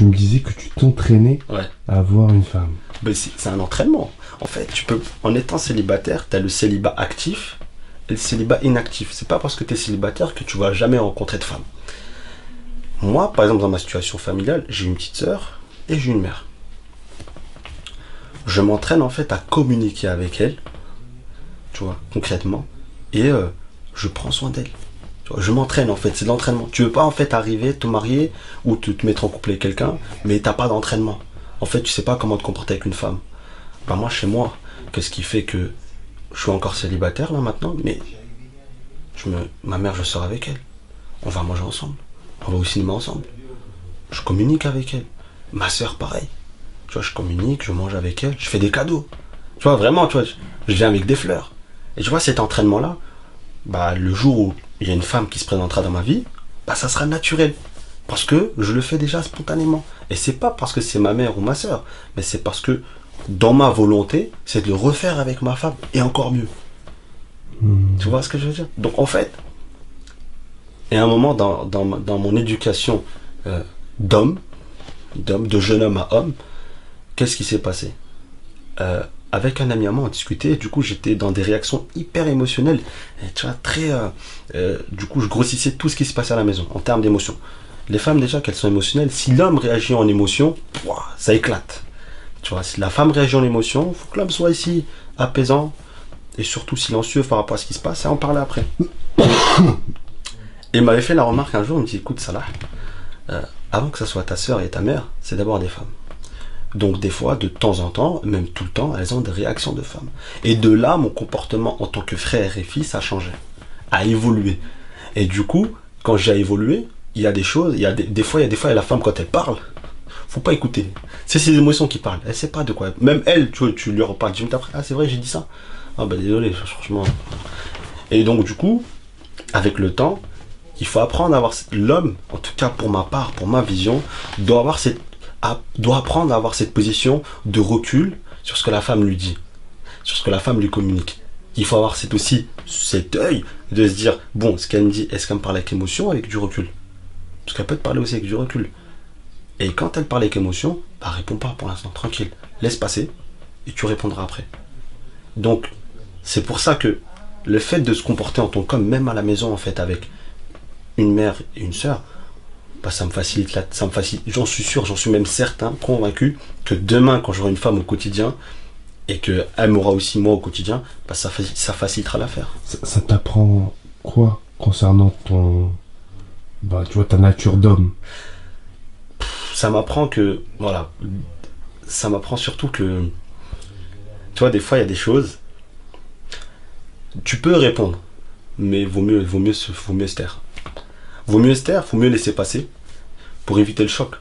tu me disais que tu t'entraînais Ouais. à avoir une femme. Ben, c'est un entraînement. En fait, tu peux, en étant célibataire, tu as le célibat actif et le célibat inactif. C'est pas parce que tu es célibataire que tu vas jamais rencontrer de femme. Moi, par exemple, dans ma situation familiale, j'ai une petite sœur et j'ai une mère. Je m'entraîne en fait à communiquer avec elle, tu vois, concrètement, et je prends soin d'elle. Tu vois, je m'entraîne en fait, c'est de l'entraînement. Tu veux pas en fait arriver, te marier ou te mettre en couple avec quelqu'un, mais t'as pas d'entraînement. En fait, tu sais pas comment te comporter avec une femme. Bah moi, chez moi, qu'est-ce qui fait que je suis encore célibataire là maintenant, mais ma mère, je sors avec elle. On va manger ensemble. On va au cinéma ensemble. Je communique avec elle. Ma soeur, pareil. Tu vois, je communique, je mange avec elle, je fais des cadeaux. Tu vois, vraiment, tu vois, je viens avec des fleurs. Et tu vois, cet entraînement-là, bah, le jour où il y a une femme qui se présentera dans ma vie, bah, ça sera naturel. Parce que je le fais déjà spontanément. Et c'est pas parce que c'est ma mère ou ma soeur, mais c'est parce que dans ma volonté, c'est de le refaire avec ma femme et encore mieux. Tu vois ce que je veux dire? Donc en fait, et à un moment dans mon éducation d'homme, de jeune homme à homme, qu'est-ce qui s'est passé? Avec un ami à moi, on discutait, et du coup j'étais dans des réactions hyper émotionnelles, et tu vois, très... du coup je grossissais tout ce qui se passait à la maison, en termes d'émotions. Les femmes déjà, qu'elles sont émotionnelles, si l'homme réagit en émotion, pouah, ça éclate. Tu vois, si la femme réagit en émotion, il faut que l'homme soit ici apaisant, et surtout silencieux par rapport à ce qui se passe, et en parler après. Et il m'avait fait la remarque un jour, il me dit, écoute Salah, avant que ça soit ta sœur et ta mère, c'est d'abord des femmes. Donc des fois, de temps en temps, même tout le temps, elles ont des réactions de femmes. Et de là, mon comportement en tant que frère et fils a changé, a évolué. Et du coup, quand j'ai évolué, il y a des choses, il y a des fois, la femme quand elle parle, faut pas écouter. C'est ses émotions qui parlent. Elle sait pas de quoi. Même elle, tu lui reparles 10 minutes après, ah c'est vrai, j'ai dit ça. Ah bah désolé, franchement. Et donc du coup, avec le temps, il faut apprendre à avoir l'homme, en tout cas pour ma part, pour ma vision, doit apprendre à avoir cette position de recul sur ce que la femme lui dit, sur ce que la femme lui communique. Il faut avoir aussi cet œil de se dire, bon, ce qu'elle me dit, est-ce qu'elle me parle avec émotion ou avec du recul? Parce qu'elle peut te parler aussi avec du recul. Et quand elle parle avec émotion, bah réponds pas pour l'instant, tranquille. Laisse passer et tu répondras après. Donc, c'est pour ça que le fait de se comporter en tant qu'homme, même à la maison en fait, avec une mère et une sœur, bah, ça me facilite, j'en suis sûr, j'en suis même certain, convaincu, que demain, quand j'aurai une femme au quotidien, et qu'elle m'aura aussi moi au quotidien, bah, ça facilitera l'affaire. Ça t'apprend quoi concernant tu vois, ta nature d'homme? Ça m'apprend que, voilà, ça m'apprend surtout que, tu vois, des fois, il y a des choses, tu peux répondre, mais vaut mieux se taire. Vaut mieux se taire, faut mieux laisser passer, pour éviter le choc.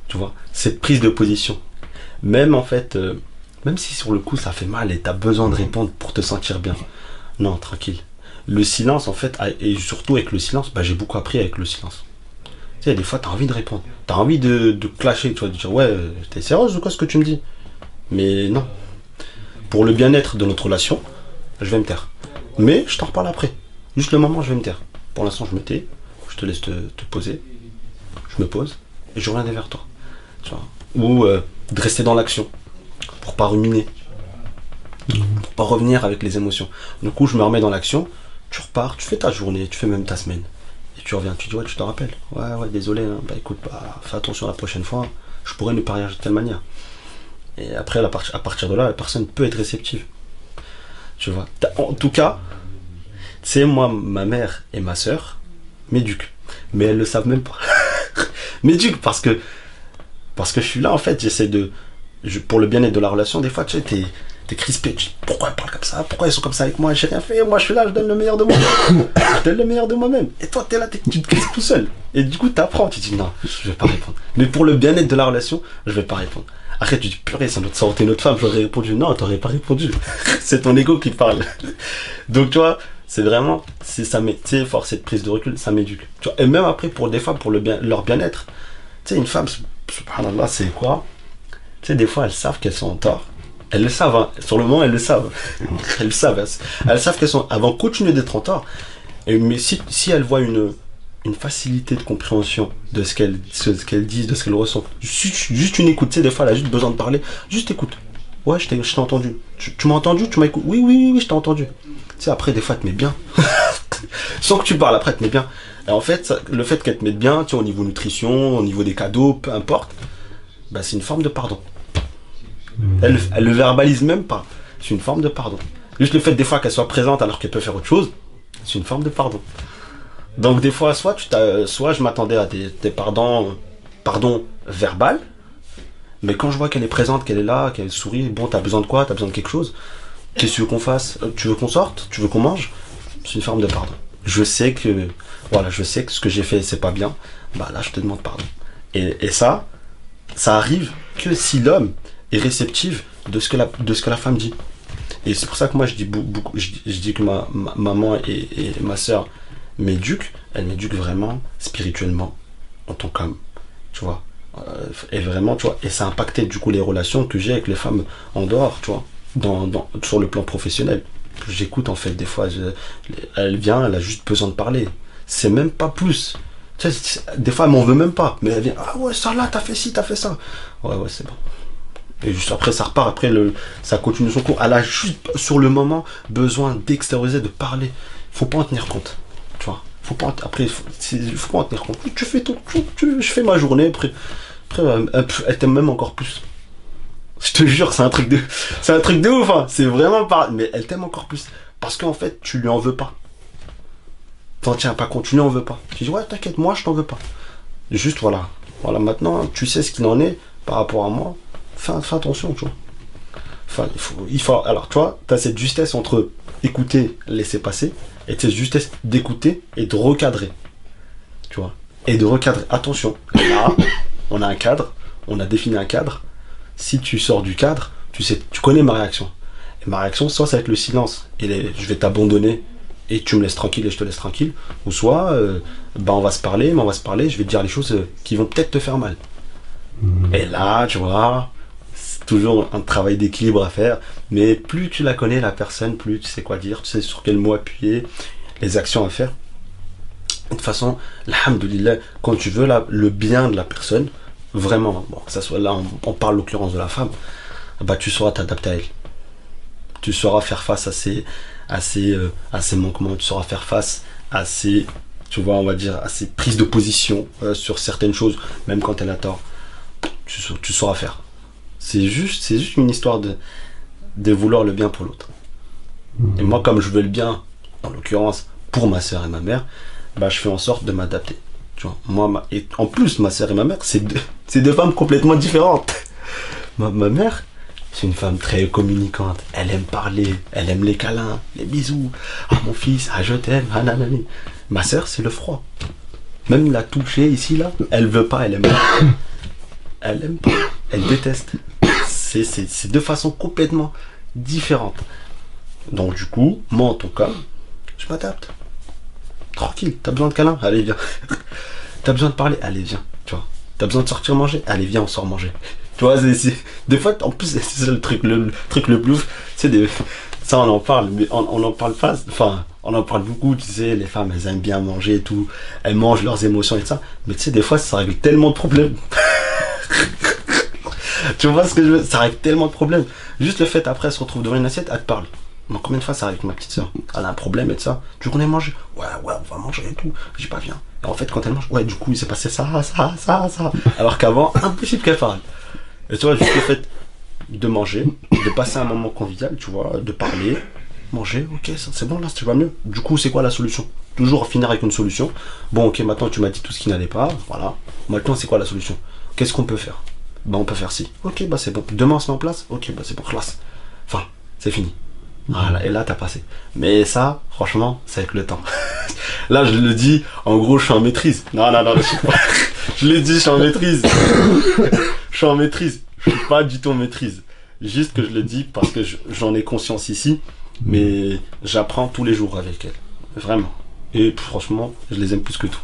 Tu vois, cette prise de position. Même en fait, même si sur le coup ça fait mal et t'as besoin de répondre pour te sentir bien. Non, tranquille. Le silence en fait, et surtout avec le silence, bah, j'ai beaucoup appris avec le silence. Tu sais, des fois t'as envie de répondre. T'as envie de clasher, tu vois, de dire ouais, t'es sérieuse ou quoi ce que tu me dis? Mais non. Pour le bien-être de notre relation, je vais me taire. Mais je t'en reparle après. Juste le moment, je vais me taire. Pour l'instant, je me tais. Je te laisse te poser. Je me pose et je reviens vers toi. Tu vois. Ou de rester dans l'action pour pas ruminer, pour pas revenir avec les émotions. Du coup, je me remets dans l'action. Tu repars, tu fais ta journée, tu fais même ta semaine. Et tu reviens, tu dis ouais, tu te rappelles. Ouais, désolé. Hein. Bah écoute, bah, fais attention la prochaine fois. Je pourrais ne pas réagir de telle manière. Et après, à partir de là, la personne peut être réceptive. Tu vois. En tout cas, c'est moi, ma mère et ma soeur m'éduquent. Mais elles le savent même pas. M'éduquent parce que je suis là en fait, j'essaie pour le bien-être de la relation, des fois tu sais, t'es crispé, tu dis pourquoi elles parlent comme ça, pourquoi elles sont comme ça avec moi, j'ai rien fait, moi je suis là, je donne le meilleur de moi. Je donne le meilleur de moi-même. Et toi t'es là, tu te crispes tout seul. Et du coup t'apprends, tu dis non, je vais pas répondre. Mais pour le bien-être de la relation, je vais pas répondre. Après tu dis purée, ça aurait été notre femme, j'aurais répondu. Non, t'aurais pas répondu. C'est ton ego qui parle. Donc tu vois, c'est vraiment, ça m'est, force cette prise de recul, ça m'éduque. Tu vois, et même après pour des femmes, pour leur bien-être, tu sais, une femme, subhanallah, c'est quoi? Tu sais, des fois elles savent qu'elles sont en tort. Elles le savent, hein. Sur le moment elles le savent. Elles savent qu'elles vont continuer d'être en tort. Mais si elles voient une facilité de compréhension de ce qu'elle dit, de ce qu'elle ressent. Juste une écoute, tu sais, des fois, elle a juste besoin de parler. Juste écoute. Ouais, je t'ai entendu. Tu m'as entendu? Tu m'as écouté? Oui, je t'ai entendu. Tu sais, après, des fois, elle te met bien. Sans que tu parles, après, elle te met bien. Et en fait, le fait qu'elle te mette bien, tu sais, au niveau nutrition, au niveau des cadeaux, peu importe, bah, c'est une forme de pardon. Elle le verbalise même pas. C'est une forme de pardon. Juste le fait, des fois, qu'elle soit présente alors qu'elle peut faire autre chose, c'est une forme de pardon. Donc des fois, soit je m'attendais à des pardons verbal, mais quand je vois qu'elle est présente, qu'elle est là, qu'elle sourit, bon, t'as besoin de quoi? T'as besoin de quelque chose? Qu'est-ce que tu veux qu'on fasse? Tu veux qu'on sorte? Tu veux qu'on mange? C'est une forme de pardon. Je sais que ce que j'ai fait, c'est pas bien. Bah là, je te demande pardon. Et ça arrive que si l'homme est réceptif de ce que la femme dit. Et c'est pour ça que moi, je dis beaucoup, je dis que ma maman et ma sœur m'éduquent. Elles m'éduquent vraiment spirituellement en tant qu'homme, tu vois. Et vraiment, tu vois, et ça a impacté du coup les relations que j'ai avec les femmes en dehors, tu vois, sur le plan professionnel. J'écoute en fait des fois, elle vient, elle a juste besoin de parler. C'est même pas plus. Tu sais, des fois elle m'en veut même pas, mais elle vient, ah ouais, ça là, t'as fait ci, t'as fait ça. Ouais, c'est bon. Et juste après ça repart, après ça continue son cours. Elle a juste sur le moment besoin d'extérioriser, de parler. Faut pas en tenir compte, tu vois. Faut pas en tenir compte. Tu fais je fais ma journée, après elle t'aime même encore plus. Je te jure, c'est un truc de ouf, hein. C'est vraiment pas, mais elle t'aime encore plus. Parce qu'en fait, tu lui en veux pas. T'en tiens pas compte, tu lui en veux pas. Tu dis, ouais, t'inquiète, moi, je t'en veux pas. Juste, voilà. Voilà, maintenant, tu sais ce qu'il en est par rapport à moi. Fais attention, tu vois. Enfin, alors, tu vois, t'as cette justesse entre écouter, laisser passer, et cette justesse d'écouter et de recadrer. Tu vois. Et de recadrer. Attention. Là, on a un cadre, on a défini un cadre. Si tu sors du cadre, tu connais ma réaction. Et ma réaction, soit ça va être le silence, et je vais t'abandonner, et tu me laisses tranquille et je te laisse tranquille, ou soit, on va se parler, je vais te dire les choses qui vont peut-être te faire mal. Et là, tu vois, c'est toujours un travail d'équilibre à faire, mais plus tu la connais, la personne, plus tu sais quoi dire, tu sais sur quel mot appuyer, les actions à faire. De toute façon, alhamdoulilah, quand tu veux le bien de la personne, vraiment, bon, que ça soit là, on parle l'occurrence de la femme, bah tu sauras t'adapter à elle. Tu sauras faire face à ses manquements, tu sauras faire face à ses, tu vois, on va dire, à ses prises de position sur certaines choses, même quand elle a tort. Tu sauras faire. C'est juste une histoire de vouloir le bien pour l'autre. Et moi, comme je veux le bien, en l'occurrence, pour ma soeur et ma mère, bah je fais en sorte de m'adapter. Tu vois, moi, et en plus, ma soeur et ma mère, c'est deux femmes complètement différentes. Ma mère, c'est une femme très communicante. Elle aime parler, elle aime les câlins, les bisous. Ah, mon fils, ah, je t'aime, ah, nanani. Ma soeur, c'est le froid. Même la toucher ici, là, elle veut pas, elle aime pas. Elle aime pas, elle déteste. C'est deux façons complètement différentes. Donc, du coup, moi, en ton cas, je m'adapte. Tranquille, t'as besoin de câlin? Allez, viens. T'as besoin de parler? Allez, viens. Tu vois. T'as besoin de sortir manger? Allez, viens, on sort manger. Tu vois, des fois, en plus, c'est le truc le plus ouf. Ça, on en parle, mais on en parle pas. Enfin, on en parle beaucoup, tu sais, les femmes, elles aiment bien manger et tout. Elles mangent leurs émotions et ça. Mais tu sais, des fois, ça règle tellement de problèmes. Tu vois ce que je veux dire? Ça règle tellement de problèmes. Juste le fait, après, elle se retrouve devant une assiette, elle te parle. Bon, combien de fois ça arrive avec ma petite soeur? Elle a un problème et tout ça. Tu veux qu'on aille manger? Ouais, on va manger et tout. Je dis pas, viens. Et en fait, quand elle mange, ouais, du coup, il s'est passé ça. Alors qu'avant, impossible qu'elle parle. Et tu vois, juste le fait de manger, de passer un moment convivial, tu vois, de parler, manger, ok, ça, c'est bon là, tu vas mieux. Du coup, c'est quoi la solution? Toujours finir avec une solution. Bon, ok, maintenant tu m'as dit tout ce qui n'allait pas, voilà. Maintenant, c'est quoi la solution? Qu'est-ce qu'on peut faire? Bah, on peut faire ci. Ok, bah c'est bon. Demain, on se met en place? Ok, bah c'est bon, classe. Enfin, c'est fini. Voilà, et là, t'as passé. Mais ça, franchement, c'est avec le temps. Là, je le dis, en gros, je suis en maîtrise. Non, je l'ai dit, je suis en maîtrise. Je suis en maîtrise. Je suis pas du tout en maîtrise. Juste que je le dis parce que j'en ai conscience ici. Mais j'apprends tous les jours avec elle. Vraiment. Et franchement, je les aime plus que tout.